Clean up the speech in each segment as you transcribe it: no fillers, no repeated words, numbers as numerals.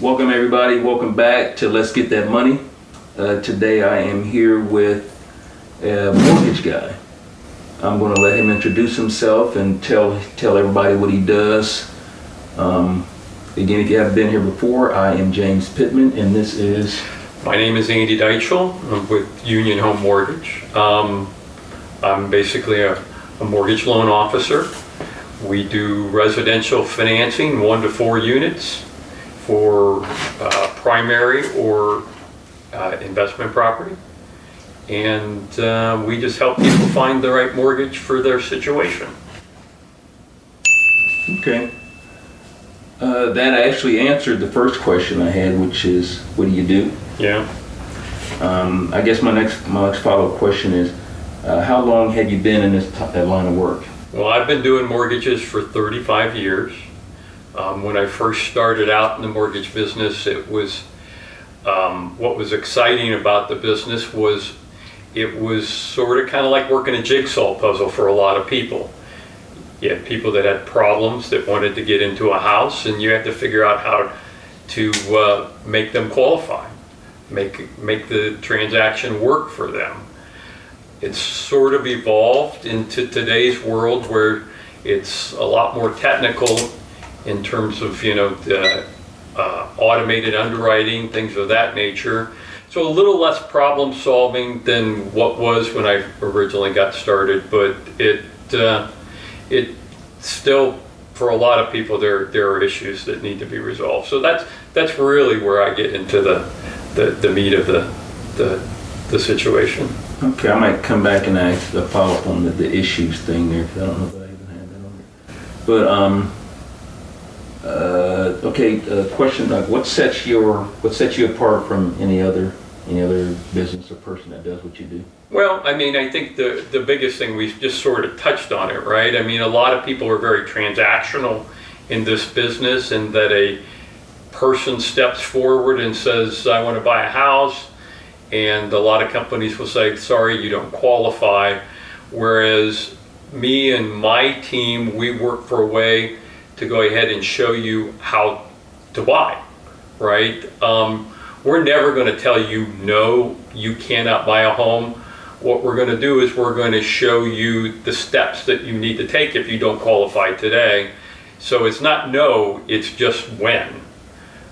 Welcome everybody, welcome back to Let's Get That Money. Today I am here with a mortgage guy. I'm going to let him introduce himself and tell everybody what he does. Again, if you haven't been here before, I am James Pittman and this is... My name is Andy Deitchel. I'm with Union Home Mortgage. I'm basically a mortgage loan officer. We do residential financing, 1 to 4 units for primary or investment property. And we just help people find the right mortgage for their situation. Okay. That actually answered the first question I had, which is, what do you do? Yeah. I guess my next follow-up question is, how long have you been in this line of work? Well, I've been doing mortgages for 35 years. When I first started out in the mortgage business, it was what was exciting about the business was it was sort of kind of like working a jigsaw puzzle for a lot of people. You had people that had problems that wanted to get into a house, and you had to figure out how to make them qualify, make the transaction work for them. It's sort of evolved into today's world where it's a lot more technical in terms of, the automated underwriting, things of that nature. So a little less problem solving than what was when I originally got started, but it still, for a lot of people, there are issues that need to be resolved. So that's really where I get into the meat of the situation. Okay, I might come back and ask a follow-up on the issues thing there, because I don't know if I even had that on there. But okay, question like, what sets you apart from any other business or person that does what you do? Well, I mean, I think the biggest thing, we just sort of touched on it, right? I mean, a lot of people are very transactional in this business, and that a person steps forward and says, I want to buy a house, and a lot of companies will say, sorry, you don't qualify. Whereas me and my team, we work for a way to go ahead and show you how to buy, right? We're never going to tell you, no, you cannot buy a home. What we're going to do is we're going to show you the steps that you need to take if you don't qualify today. So it's not no, it's just when.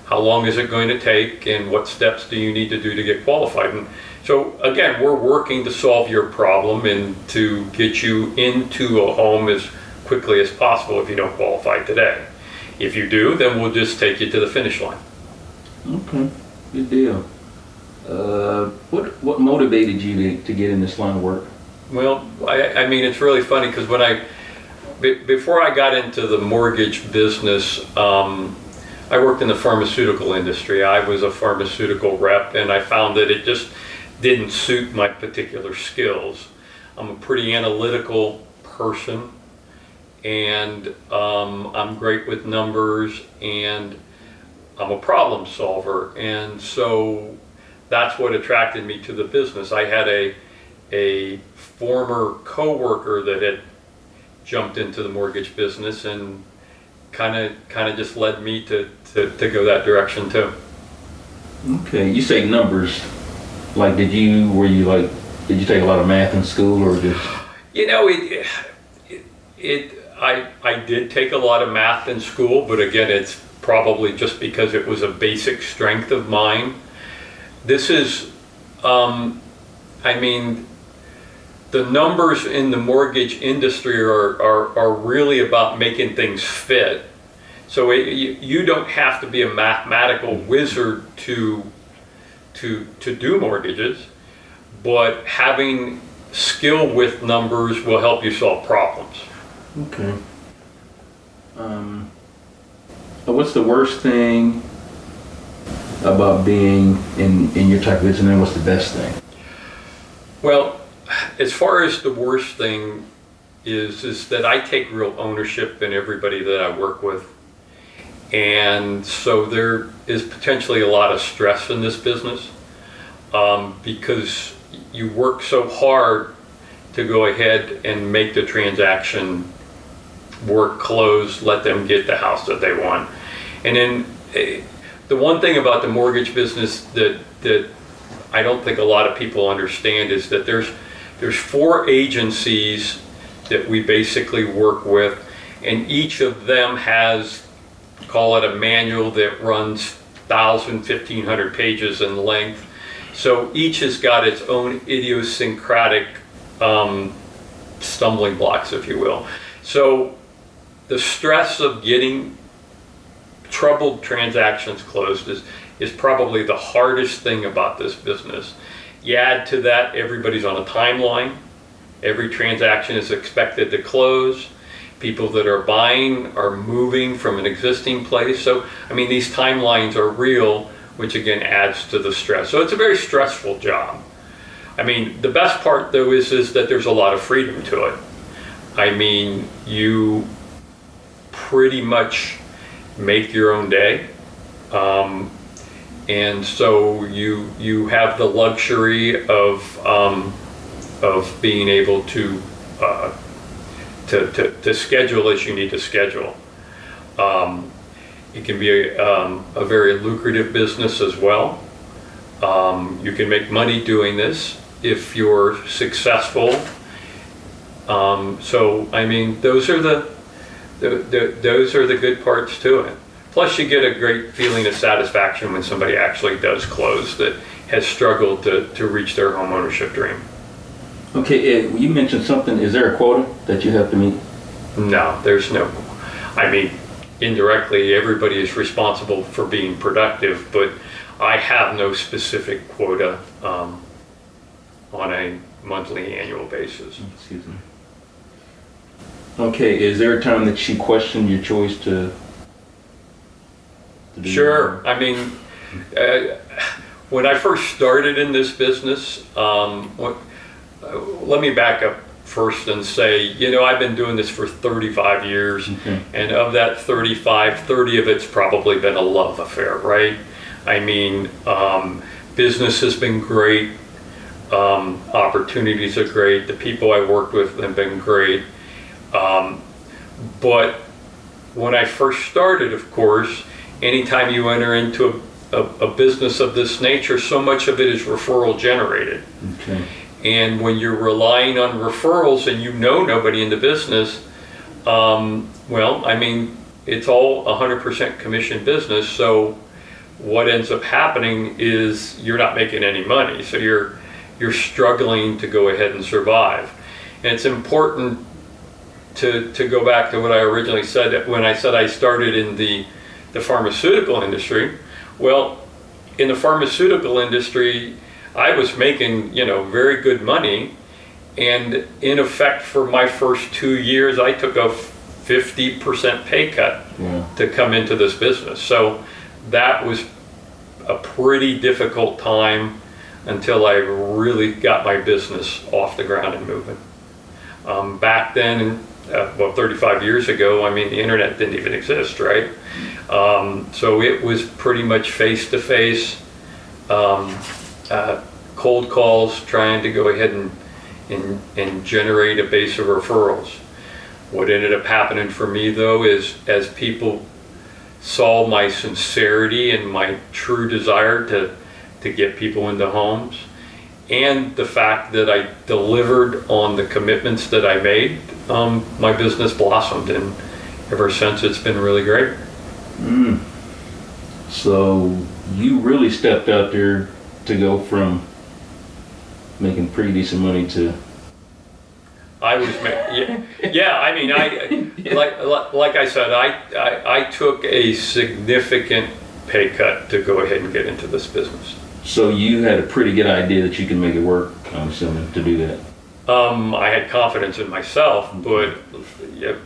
How long is it going to take, and what steps do you need to do to get qualified? And so again, we're working to solve your problem and to get you into a home as quickly as possible if you don't qualify today. If you do, then we'll just take you to the finish line. Okay, good deal. What motivated you to get in this line of work? Well, I mean, it's really funny because before I got into the mortgage business, I worked in the pharmaceutical industry. I was a pharmaceutical rep, and I found that it just didn't suit my particular skills. I'm a pretty analytical person, and I'm great with numbers, and I'm a problem solver, and so that's what attracted me to the business. I had a former coworker that had jumped into the mortgage business, and kind of just led me to go that direction too. Okay, you say numbers. Like, did you take a lot of math in school, or just? I did take a lot of math in school, but again, it's probably just because it was a basic strength of mine. This is, I mean, the numbers in the mortgage industry are really about making things fit. So you don't have to be a mathematical wizard to do mortgages, but having skill with numbers will help you solve problems. Okay. What's the worst thing about being in your type of business, and what's the best thing? Well, as far as the worst thing is that I take real ownership in everybody that I work with. And so there is potentially a lot of stress in this business because you work so hard to go ahead and make the transaction work, close, let them get the house that they want. And then the one thing about the mortgage business that I don't think a lot of people understand is that there's 4 agencies that we basically work with, and each of them has, call it a manual that runs 1,000, 1,500 pages in length. So each has got its own idiosyncratic stumbling blocks, if you will. So the stress of getting troubled transactions closed is probably the hardest thing about this business. You add to that, everybody's on a timeline. Every transaction is expected to close. People that are buying are moving from an existing place. So, I mean, these timelines are real, which again adds to the stress. So it's a very stressful job. I mean, the best part though is that there's a lot of freedom to it. I mean, you pretty much make your own day. And so you have the luxury of being able to schedule as you need to schedule. It can be a very lucrative business as well. You can make money doing this if you're successful. So I mean, those are the good parts to it. Plus, you get a great feeling of satisfaction when somebody actually does close that has struggled to reach their home ownership dream. Okay, you mentioned something. Is there a quota that you have to meet? No, there's no. I mean, indirectly, everybody is responsible for being productive, but I have no specific quota on a monthly, annual basis. Excuse me. Okay, is there a time that you questioned your choice to do Sure. I mean, when I first started in this business, let me back up first and say, you know, I've been doing this for 35 years, Okay. and of that 35, 30 of it's probably been a love affair, right? I mean, business has been great, opportunities are great, the people I worked with have been great, but when I first started, of course, anytime you enter into a business of this nature, so much of it is referral generated. Okay. And when you're relying on referrals and you know nobody in the business, well, I mean, it's all 100% commission business. So what ends up happening is you're not making any money. So you're struggling to go ahead and survive. And it's important to go back to what I originally said when I said I started in the pharmaceutical industry. Well, in the pharmaceutical industry, I was making, you know, very good money, and in effect for my first 2 years I took a 50% pay cut to come into this business. So that was a pretty difficult time until I really got my business off the ground and moving. Back then, well, 35 years ago, I mean, the internet didn't even exist, right? So it was pretty much face-to-face, cold calls, trying to go ahead and generate a base of referrals. What ended up happening for me, though, is as people saw my sincerity and my true desire to get people into homes, and the fact that I delivered on the commitments that I made, my business blossomed, and ever since it's been really great. So you really stepped out there to go from making pretty decent money to... I was, yeah. I mean, like I said, I took a significant pay cut to go ahead and get into this business. So you had a pretty good idea that you can make it work, I'm assuming, to do that. I had confidence in myself, but yeah,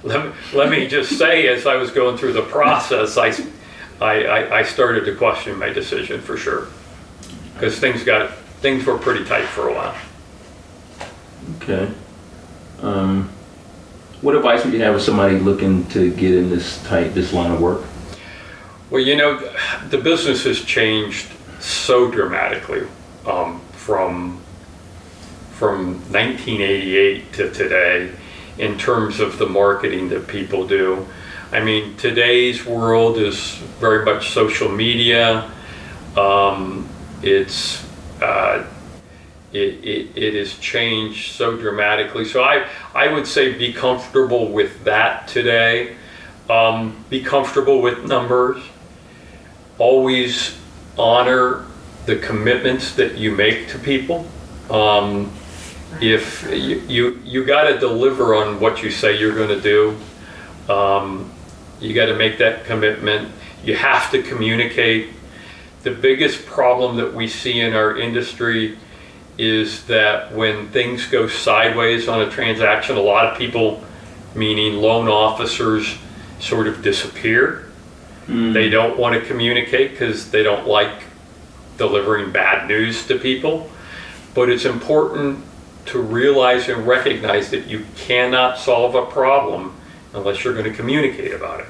let me just say, as I was going through the process, I started to question my decision for sure, because things were pretty tight for a while. Okay. What advice would you have with somebody looking to get in this line of work? Well, you know, the business has changed so dramatically from 1988 to today in terms of the marketing that people do. I mean, today's world is very much social media. It's it has changed so dramatically. So I would say be comfortable with that today. Be comfortable with numbers. Always honor the commitments that you make to people. If you got to deliver on what you say you're going to do. You got to make that commitment. You have to communicate. The biggest problem that we see in our industry is that when things go sideways on a transaction, a lot of people, meaning loan officers, sort of disappear. They don't want to communicate because they don't like delivering bad news to people. But it's important to realize and recognize that you cannot solve a problem unless you're going to communicate about it.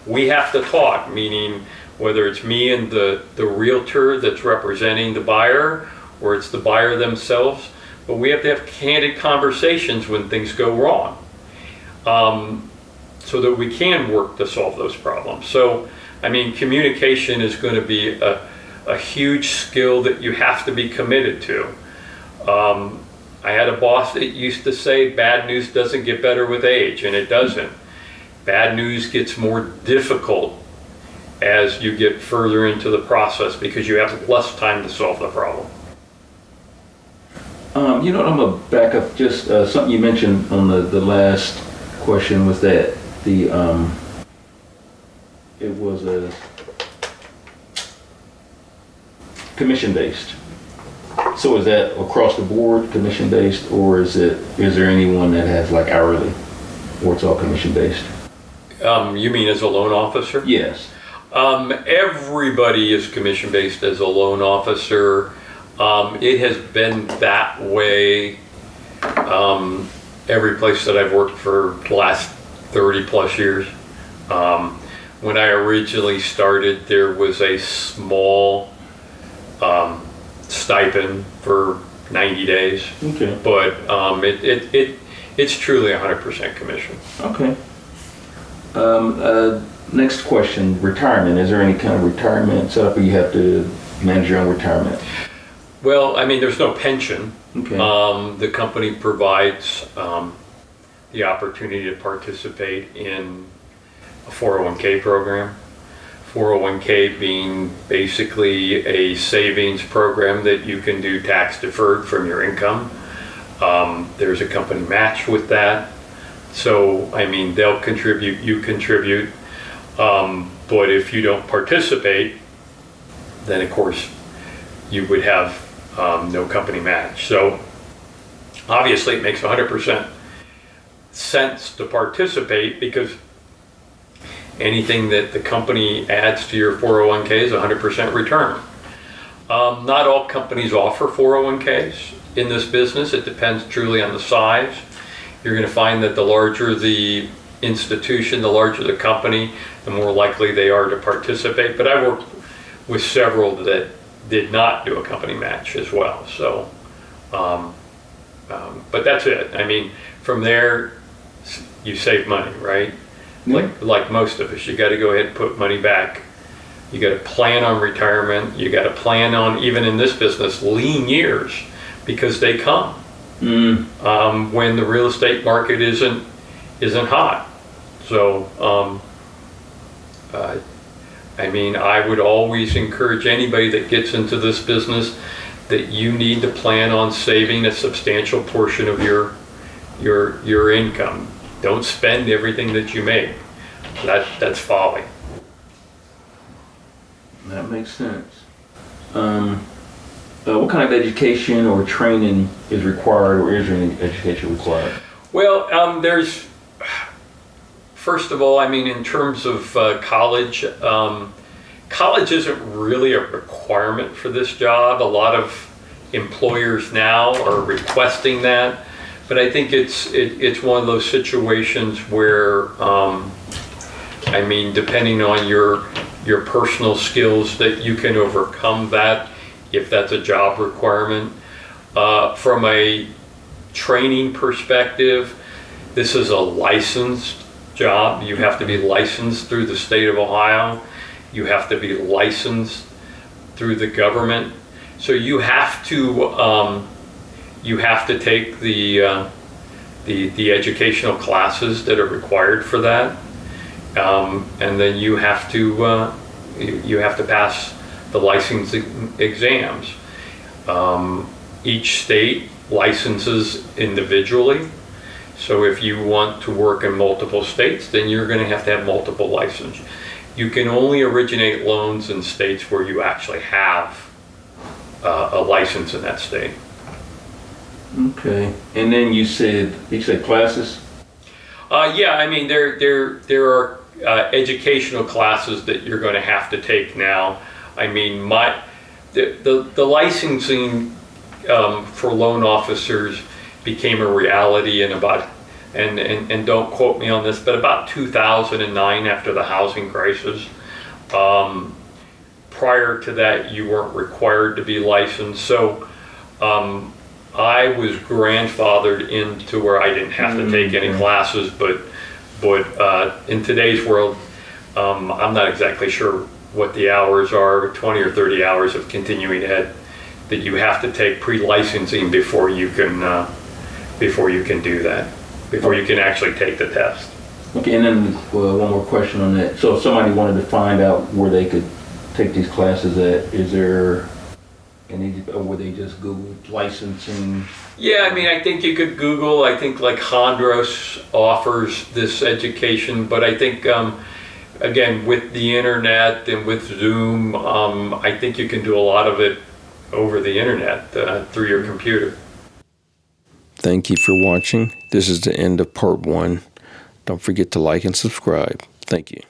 We have to talk, meaning whether it's me and the realtor that's representing the buyer, or it's the buyer themselves, but we have to have candid conversations when things go wrong, so that we can work to solve those problems. So, I mean, communication is going to be a huge skill that you have to be committed to. I had a boss that used to say, bad news doesn't get better with age, and it doesn't. Bad news gets more difficult as you get further into the process because you have less time to solve the problem. You know what, I'm gonna back up just something you mentioned on the last question was that it was a commission based. So is that across the board commission based, or is there anyone that has like hourly, or it's all commission based? You mean as a loan officer? Yes. Everybody is commission based as a loan officer. It has been that way every place that I've worked for the last 30 plus years. When I originally started, there was a small stipend for 90 days. Okay. But it's truly 100% commission. Okay. Next question, retirement. Is there any kind of retirement setup, or you have to manage your own retirement? Well, I mean, there's no pension. Okay. The company provides the opportunity to participate in a 401k program. 401k being basically a savings program that you can do tax deferred from your income. There's a company match with that. So, I mean, they'll contribute, you contribute. But if you don't participate, then of course you would have no company match. So obviously it makes 100% sense to participate because anything that the company adds to your 401k is 100% return. Not all companies offer 401ks in this business. It depends truly on the size. You're going to find that the larger the institution, the larger the company, the more likely they are to participate. But I worked with several that did not do a company match as well. So, but that's it. I mean, from there, you save money, right? Like most of us, you got to go ahead and put money back. You got to plan on retirement. You got to plan on, even in this business, lean years, because they come when the real estate market isn't hot. So, I mean, I would always encourage anybody that gets into this business that you need to plan on saving a substantial portion of your income. Don't spend everything that you make. That's folly. That makes sense. What kind of education or training is required, or is there any education required? Well, first of all, I mean, in terms of college, college isn't really a requirement for this job. A lot of employers now are requesting that, but I think it's one of those situations where, I mean, depending on your personal skills, that you can overcome that if that's a job requirement. From a training perspective, this is a licensed job. You have to be licensed through the state of Ohio. You have to be licensed through the government. So you have to take the educational classes that are required for that, and then you have to pass the licensing exams. Each state licenses individually. So if you want to work in multiple states, then you're going to have multiple licenses. You can only originate loans in states where you actually have a license in that state. Okay. And then you said classes? Yeah, I mean there are educational classes that you're going to have to take now. I mean the licensing for loan officers became a reality in about, and don't quote me on this, but about 2009, after the housing crisis. Prior to that, you weren't required to be licensed. So I was grandfathered into where I didn't have to take any classes, but in today's world, I'm not exactly sure what the hours are, 20 or 30 hours of continuing ed that you have to take pre-licensing before you can do that, before you can actually take the test. Okay, and then one more question on that. So if somebody wanted to find out where they could take these classes at, is there any, or would they just Google licensing? Yeah, I mean, I think you could Google. I think like Hondros offers this education, but I think, again, with the internet and with Zoom, I think you can do a lot of it over the internet through your computer. Thank you for watching. This is the end of part 1. Don't forget to like and subscribe. Thank you.